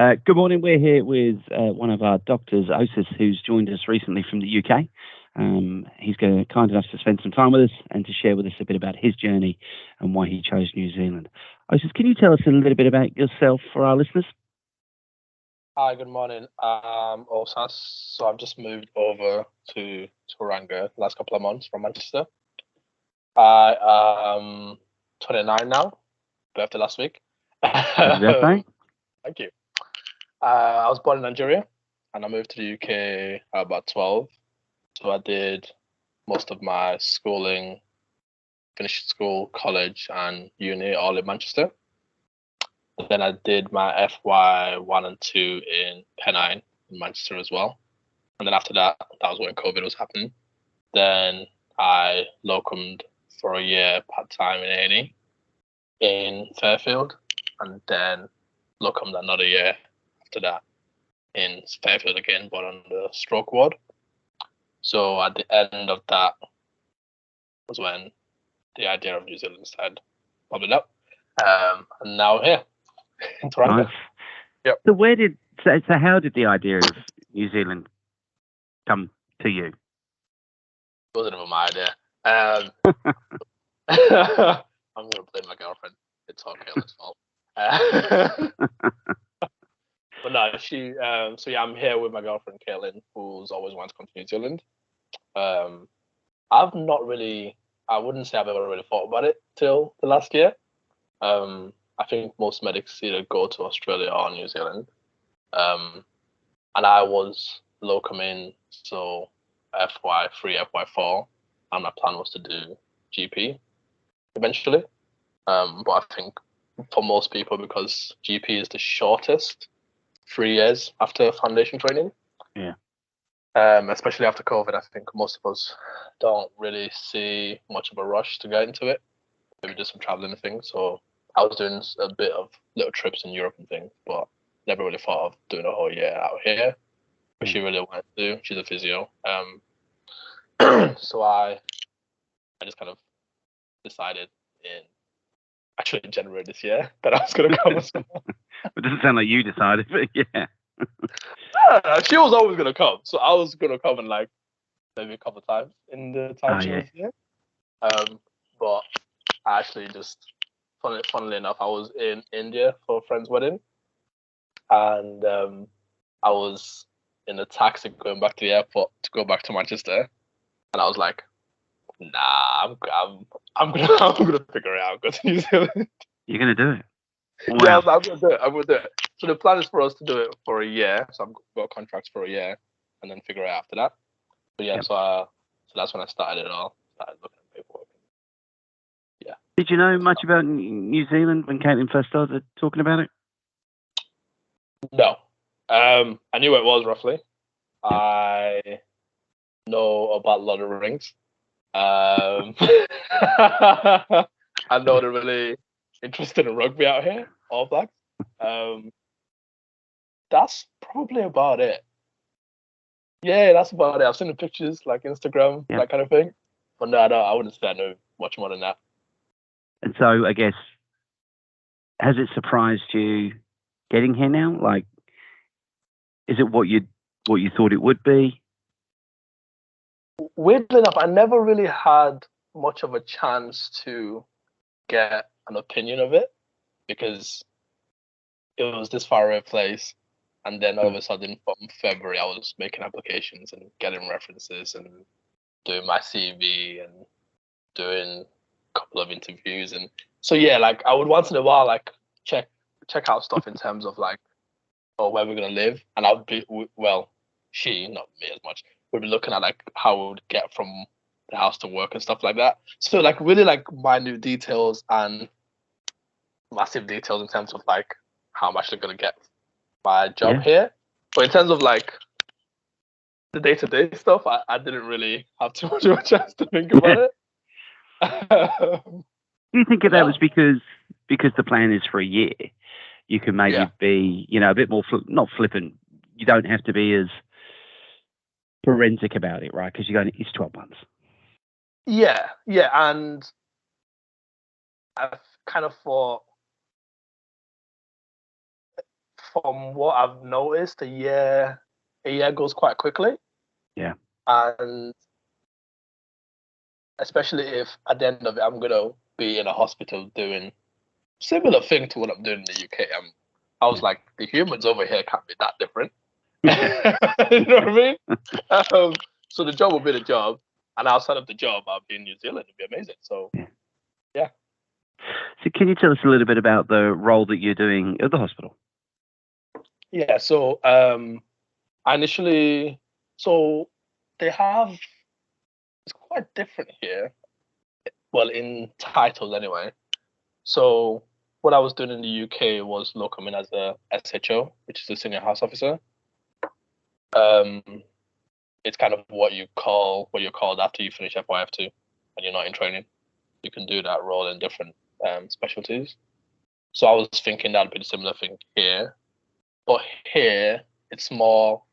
Good morning. We're here with one of our doctors, Osis, who's joined us recently from the UK. He's kind enough to spend some time with us and to share with us a bit about his journey and why he chose New Zealand. Osis, can you tell us a little bit about yourself for our listeners? Hi, good morning. Osis. So I've just moved over to Tauranga the last couple of months from Manchester. I am 29 now. Birthday last week. Happy birthday. Thank you. I was born in Nigeria and I moved to the UK at about 12. So I did most of my schooling, finished school, college, and uni all in Manchester. Then I did my FY 1 and 2 in Pennine in Manchester as well. And then after that, that was when COVID was happening. Then I locumed for a year part-time in A&E in Fairfield, and then locumed another year after that in Fairfield again, but on the stroke ward. So at the end of that was when the idea of New Zealand started popping up. And now we're here in Toronto. Nice. Yep. So how did the idea of New Zealand come to you? It wasn't even my idea. I'm going to blame my girlfriend. It's all Kayla's fault. But no, she. So yeah, I'm here with my girlfriend Kaylin, who's always wanted to come to New Zealand. I've not really. I wouldn't say I've ever really thought about it till the last year. I think most medics either go to Australia or New Zealand. And I was locuming, so FY3, FY4, and my plan was to do GP eventually. But I think for most people, because GP is the shortest 3 years after foundation training. Yeah. Especially after COVID, I think most of us don't really see much of a rush to get into it. Maybe just some traveling and things. So I was doing a bit of little trips in Europe and things, but never really thought of doing a whole year out here. But she really wanted to do. She's a physio. So I just kind of decided in January this year that I was going to come as well. It doesn't sound like you decided, but yeah. She was always going to come. So I was going to come in like maybe a couple of times in the time she was here. But I actually just, funnily enough, I was in India for a friend's wedding. And I was in a taxi going back to the airport to go back to Manchester. And I was like, nah, I'm gonna figure it out. Go to New Zealand. You're gonna do it? Wow. Yeah, I'm gonna do it. I'm gonna do it. So the plan is for us to do it for a year. So I've got contracts for a year, and then figure it out after that. But yeah, so that's when I started it all. Started looking at paperwork. Yeah. Did you know much about New Zealand when Caitlin first started talking about it? No. I knew what it was roughly. I know about Lord of the Rings. I know they're really interested in rugby out here, All Blacks. That's probably about it. Yeah, that's about it. I've seen the pictures, like Instagram, that kind of thing. But no, I wouldn't say I know much more than that. And so, I guess, has it surprised you getting here now? Like, is it what you thought it would be? Weirdly enough, I never really had much of a chance to get an opinion of it because it was this far away place. And then all of a sudden from February, I was making applications and getting references and doing my CV and doing a couple of interviews. And so, yeah, like I would once in a while, like check out stuff in terms of like, where we're going to live. And I would be, she, not me as much, would be looking at like how we would get from the house to work and stuff like that. So like really like minute details and massive details in terms of like how I'm actually going to get my job here. But in terms of like the day-to-day stuff, I didn't really have too much of a chance to think about it. Do you think that was because the plan is for a year? You can maybe be, a bit more, not flippant. You don't have to be as forensic about it, right? Because it's 12 months. Yeah, and I've kind of thought from what I've noticed, a year goes quite quickly. Yeah. And especially if at the end of it, I'm gonna be in a hospital doing similar thing to what I'm doing in the UK. I was like, the humans over here can't be that different. You know what I mean? So the job will be the job, and outside of the job, I'll be in New Zealand. It'd be amazing. So, yeah. So can you tell us a little bit about the role that you're doing at the hospital? Yeah. So, I initially, so they have, it's quite different here. Well, in titles anyway. So what I was doing in the UK was locoming as a SHO, which is a senior house officer. It's kind of what you're called after you finish FYF2 and you're not in training. You can do that role in different specialties. So I was thinking that'd be a similar thing here. But here, it's more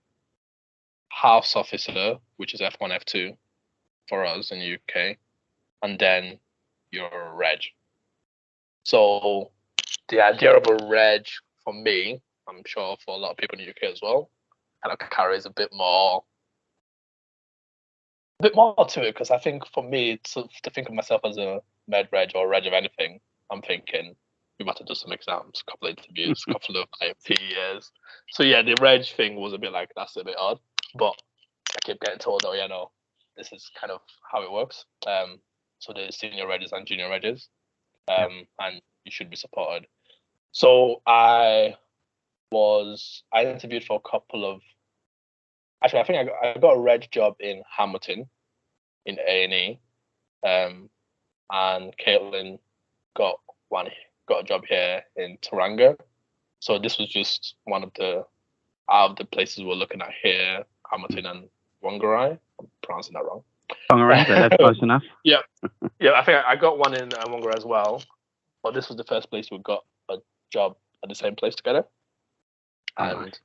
house officer, which is F1, F2 for us in the UK, and then your reg. So the idea of a reg for me, I'm sure for a lot of people in the UK as well, kind of carries a bit more to it, because I think for me to think of myself as a med reg or reg of anything, I'm thinking we might have done some exams, a couple of interviews, a couple of IMT years. So yeah, the reg thing was a bit like, that's a bit odd, but I keep getting told, oh yeah, no, this is kind of how it works. So there's senior regs and junior regs, and you should be supported. So I interviewed for a couple of, actually I think I got a reg job in Hamilton in A&E, and Caitlin got a job here in Tauranga. So this was just one of the out of the places we're looking at here, Hamilton and Whangarei. I'm pronouncing that wrong. Whangarei, but that's close enough. Yeah, I think I got one in Whangarei as well. But this was the first place we got a job at the same place together. And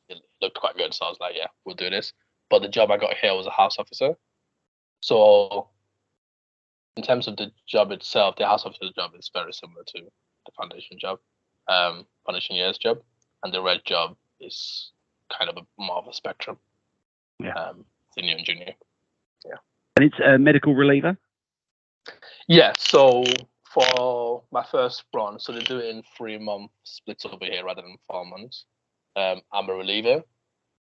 it looked quite good. So I was like, yeah, we'll do this. But the job I got here was a house officer. So in terms of the job itself, the house officer job is very similar to the foundation job, foundation years job. And the red job is kind of more of a spectrum. Yeah. Senior and junior. Yeah. And it's a medical reliever? Yeah. So for my first run, so they do it in 3-month splits over here rather than 4 months. I'm a reliever.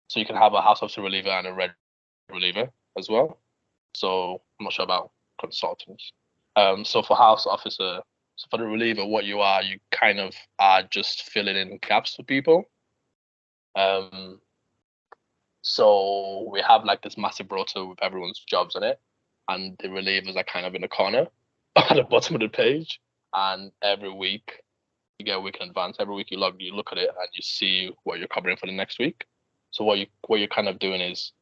So you can have a house officer reliever and a red reliever as well. So I'm not sure about consultants. So for house officer, so for the reliever, what you kind of are just filling in gaps for people. So we have like this massive rota with everyone's jobs in it, and the relievers are kind of in the corner at the bottom of the page. And every week you get a week in advance. Every week you look at it and you see what you're covering for the next week. So what you're kind of doing is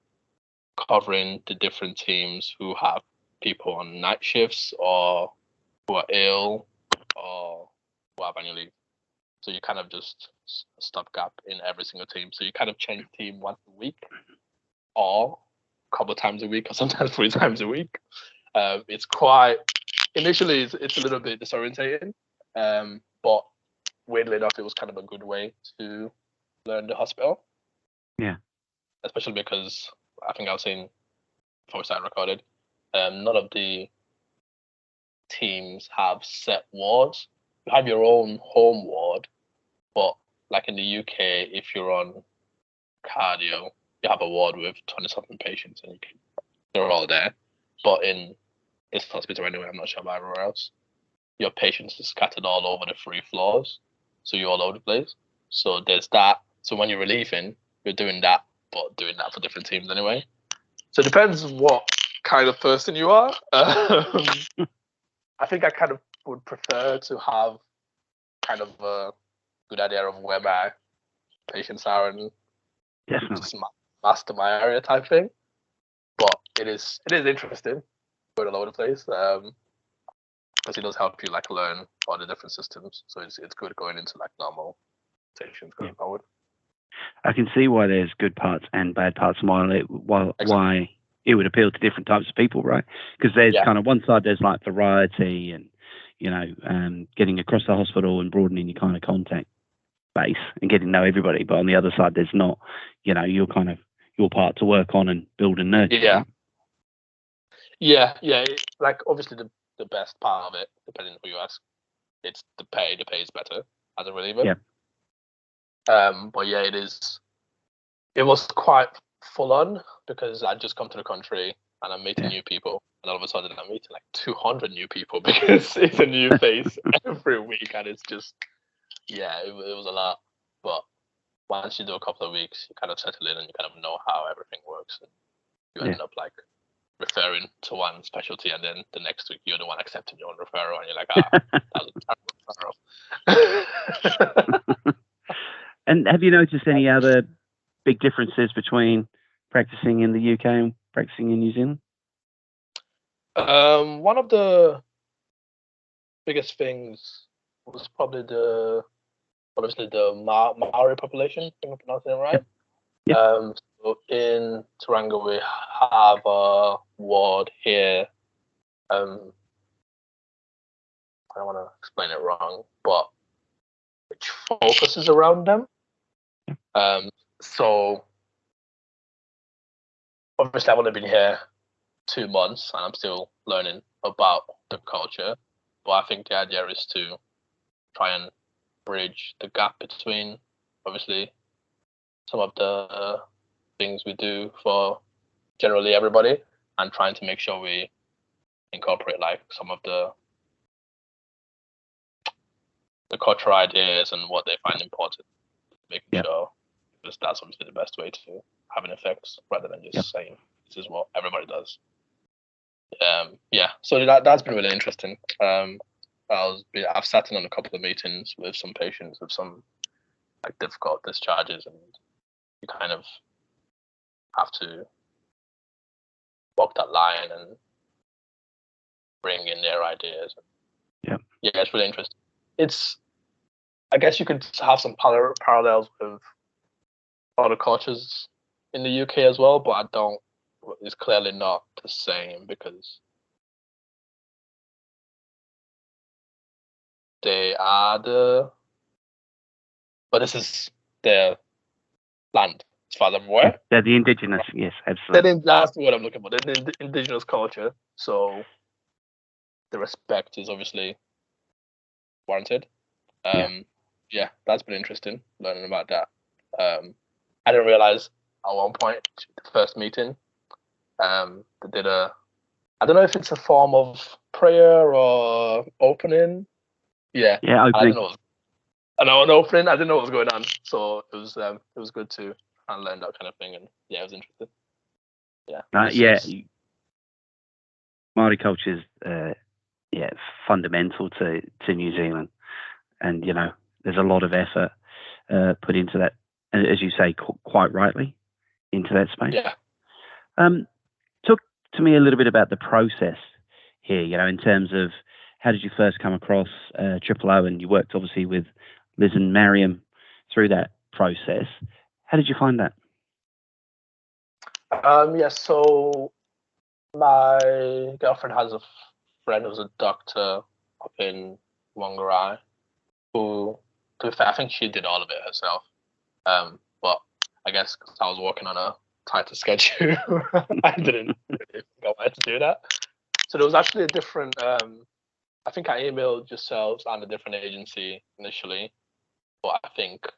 covering the different teams who have people on night shifts or who are ill or who have annual leave. So you kind of just stopgap in every single team. So you kind of change team once a week or a couple of times a week or sometimes 3 times a week. It's quite, initially it's a little bit disorientating, but weirdly enough, it was kind of a good way to learn the hospital. Yeah. Especially because I think I was saying before we started recorded, none of the teams have set wards. You have your own home ward, but like in the UK, if you're on cardio, you have a ward with 20-something patients and they're all there. But in this hospital anyway, I'm not sure about everywhere else, your patients are scattered all over the 3 floors. So you're all over the place. So there's that. So when you're relieving, you're doing that, but doing that for different teams anyway. So it depends what kind of person you are. I think I kind of would prefer to have kind of a good idea of where my patients are and just master my area type thing. But it is interesting, going all over the place, because it does help you like learn all the different systems. So it's good going into like normal stations going forward. I can see why there's good parts and bad parts, why it would appeal to different types of people, right? Because there's kind of one side, there's like variety and, getting across the hospital and broadening your kind of contact. base and getting to know everybody, but on the other side, there's not, you're kind of your part to work on and build and nurture. Yeah. Right? Yeah. Like obviously the best part of it, depending on who you ask, it's the pay. The pay is better as a reliever. Yeah. But yeah, it was quite full on because I'd just come to the country and I'm meeting new people, and all of a sudden I'm meeting like 200 new people because it's a new face every week, and it's just, it was a lot. But once you do a couple of weeks, you kind of settle in and you kind of know how everything works, and you end up like referring to one specialty, and then the next week you're the one accepting your own referral, and you're like, that was a terrible referral. And have you noticed any other big differences between practicing in the UK and practicing in New Zealand? One of the biggest things was probably obviously the Maori population. I think I'm pronouncing it right. Yeah. So in Tauranga we have a ward here. I don't want to explain it wrong, but which focuses around them. So obviously I've only been here 2 months and I'm still learning about the culture, but I think the idea is to try and bridge the gap between obviously some of the things we do for generally everybody, and trying to make sure we incorporate like some of the cultural ideas and what they find important, making sure, because that's obviously the best way to have an effect rather than just saying this is what everybody does. So that's been really interesting. I've sat in on a couple of meetings with some patients with some like difficult discharges, and you kind of have to walk that line and bring in their ideas. It's really interesting. I guess you could have some parallels with other cultures in the UK as well, but it's clearly not the same because they are but this is their land, as far as I'm aware. They're the indigenous, yes, absolutely. That's what I'm looking for. They're the indigenous culture, so the respect is obviously warranted. That's been interesting learning about that. I didn't realize at one point the first meeting, they did I don't know if it's a form of prayer or opening. Opening. I didn't know. An opening. I didn't know what was going on, so it was good to learn that kind of thing, and it was interesting. Maori culture is fundamental to New Zealand, and there's a lot of effort put into that, and as you say, quite rightly, into that space. Talk to me a little bit about the process here. In terms of how did you first come across Triple0, and you worked obviously with Liz and Mariam through that process. How did you find that? So my girlfriend has a friend who's a doctor up in Whangarei, who, to be fair, I think she did all of it herself. But I guess because I was working on a tighter schedule, I didn't really think I wanted to do that. So there was actually a different, I think I emailed yourselves and a different agency initially, but I think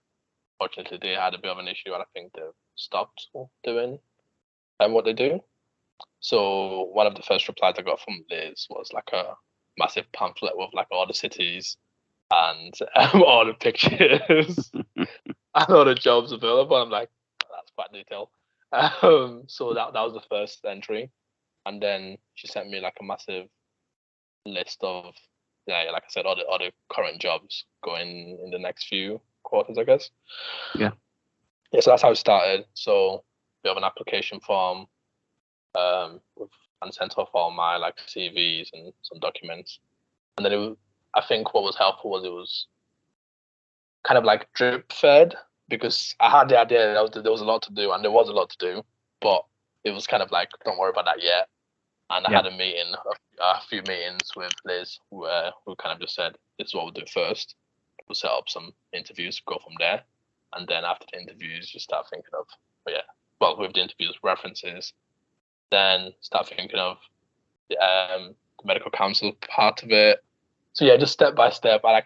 fortunately they had a bit of an issue, and I think they've stopped doing what they do. So one of the first replies I got from Liz was like a massive pamphlet with like all the cities and all the pictures and all the jobs available. I'm like, that's quite detailed. So that was the first entry, and then she sent me like a massive list of like I said, all the current jobs going in the next few quarters, I guess. So that's how it started. So we have an application form and sent off all my like CVs and some documents, and then I think what was helpful was it was kind of like drip fed, because I had the idea that there was a lot to do, and there was a lot to do, but it was kind of like, don't worry about that yet. And I had a few meetings with Liz who kind of just said, this is what we'll do first. we'll set up some interviews, go from there, and then after the interviews, you start thinking of, with the interviews, references, then start thinking of the medical counsel part of it. So yeah, just step by step. I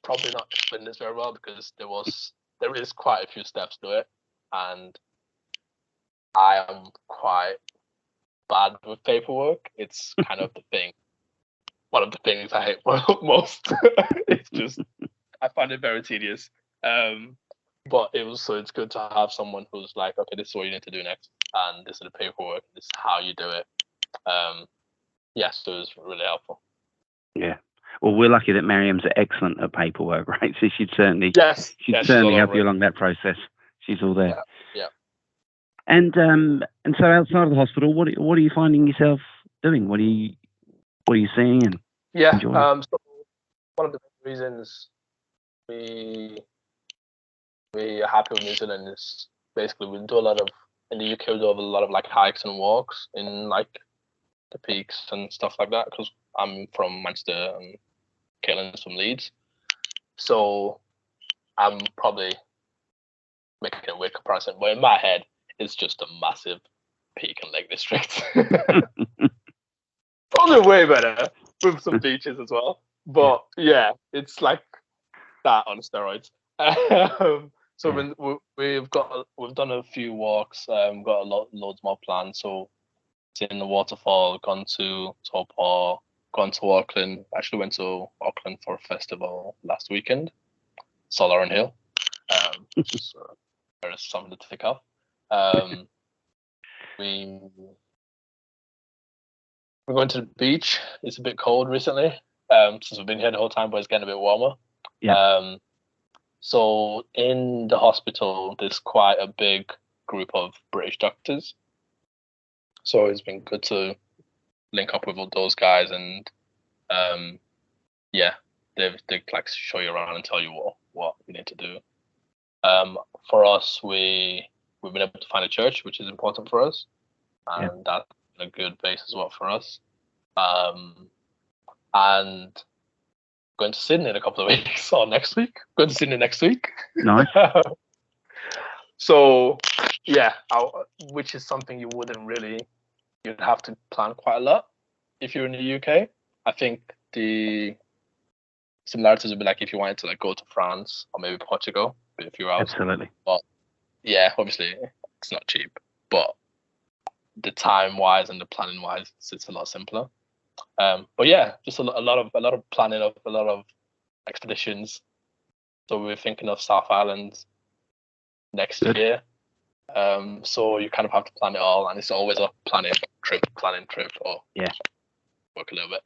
probably not explain this very well because there is quite a few steps to it, and I am quite bad with paperwork. It's kind of one of the things I hate most. It's just, I find it very tedious. But it's good to have someone who's like, okay, this is what you need to do next, and this is the paperwork, this is how you do it. So it's really helpful. Yeah. Well, we're lucky that Miriam's excellent at paperwork, right? So she'd certainly certainly help you along that process. She's all there. Yeah. And so outside of the hospital, what are you finding yourself doing? What are you seeing and enjoying? So one of the reasons we are happy with New Zealand is basically in the UK we do a lot of like hikes and walks in like the peaks and stuff like that, because I'm from Manchester and Caitlin's from Leeds, so I'm probably making a weird comparison, but in my head it's just a massive peak and lake district. Probably way better with some beaches as well, but yeah, it's like that on steroids. So we've done a few walks, got loads more planned. So in the waterfall, gone to Otabor, gone to Auckland. Actually went to Auckland for a festival last weekend, Solar Hill. Just there's something to pick up. We're going to the beach. It's a bit cold recently, since we've been here the whole time, but it's getting a bit warmer. Yeah. So in the hospital, there's quite a big group of British doctors. So it's been good to link up with all those guys, and they like show you around and tell you what you need to do. For us, we've been able to find a church, which is important for us, and that's a good base as well for us. And going to Sydney in a couple of weeks, or next week. Going to Sydney next week. Nice. So which is something you'd have to plan quite a lot if you're in the UK. I think the similarities would be like if you wanted to like go to France or maybe Portugal, a few hours. Absolutely. But yeah, obviously it's not cheap, but the time wise and the planning wise, it's a lot simpler. But yeah, just a lot of planning of a lot of expeditions. So we're thinking of South Island next year. So you kind of have to plan it all, and it's always a planning trip, or work a little bit.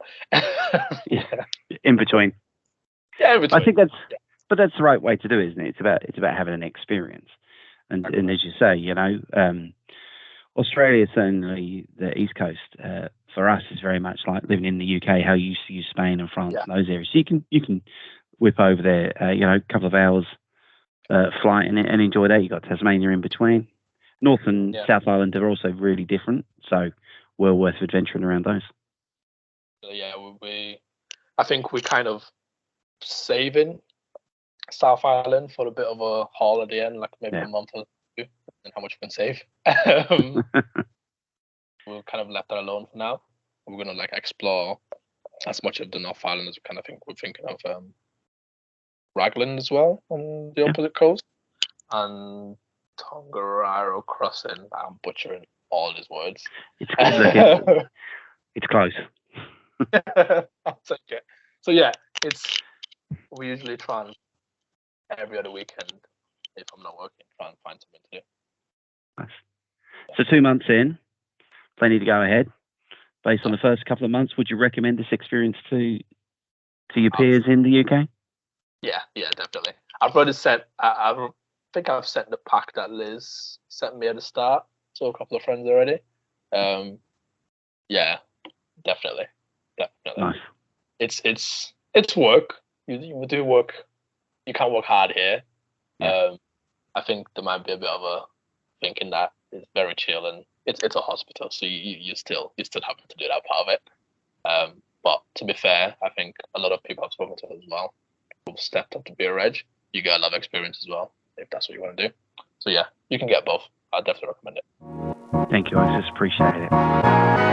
In between. Yeah, in between. I think that's the right way to do it, isn't it? It's about having an experience, and as you say, Australia, certainly the East Coast, for us is very much like living in the UK. How you used to use Spain and France and those areas. So you can whip over there, a couple of hours flight and enjoy that. You got Tasmania in between. North and South Island are also really different, so well worth adventuring around those. Yeah, I think we're kind of saving South Island for a bit of a haul at the end, like maybe a month or two, and how much we can save. We'll kind of left that alone for now. We're gonna like explore as much of the North Island as we kind of think. We're thinking of Raglan as well on the opposite coast, and Tongariro Crossing. I'm butchering all these words. It's good. It's close. I'll take it. So yeah, we usually try and every other weekend, if I'm not working, try and find something to do. Nice. So 2 months in, plenty to go ahead. Based on the first couple of months, would you recommend this experience to your peers in the UK? Yeah, definitely. I've already sent. I think I've sent the pack that Liz sent me at the start to a couple of friends already. Yeah, definitely. Nice. It's work. You do work. You can't work hard here. Yeah. I think there might be a bit of a thinking that it's very chill and it's a hospital, so you still having to do that part of it. But to be fair, I think a lot of people I've spoken to as well who've stepped up to be a reg, you get a lot of experience as well, if that's what you want to do. So yeah, you can get both. I'd definitely recommend it. Thank you, I just appreciate it.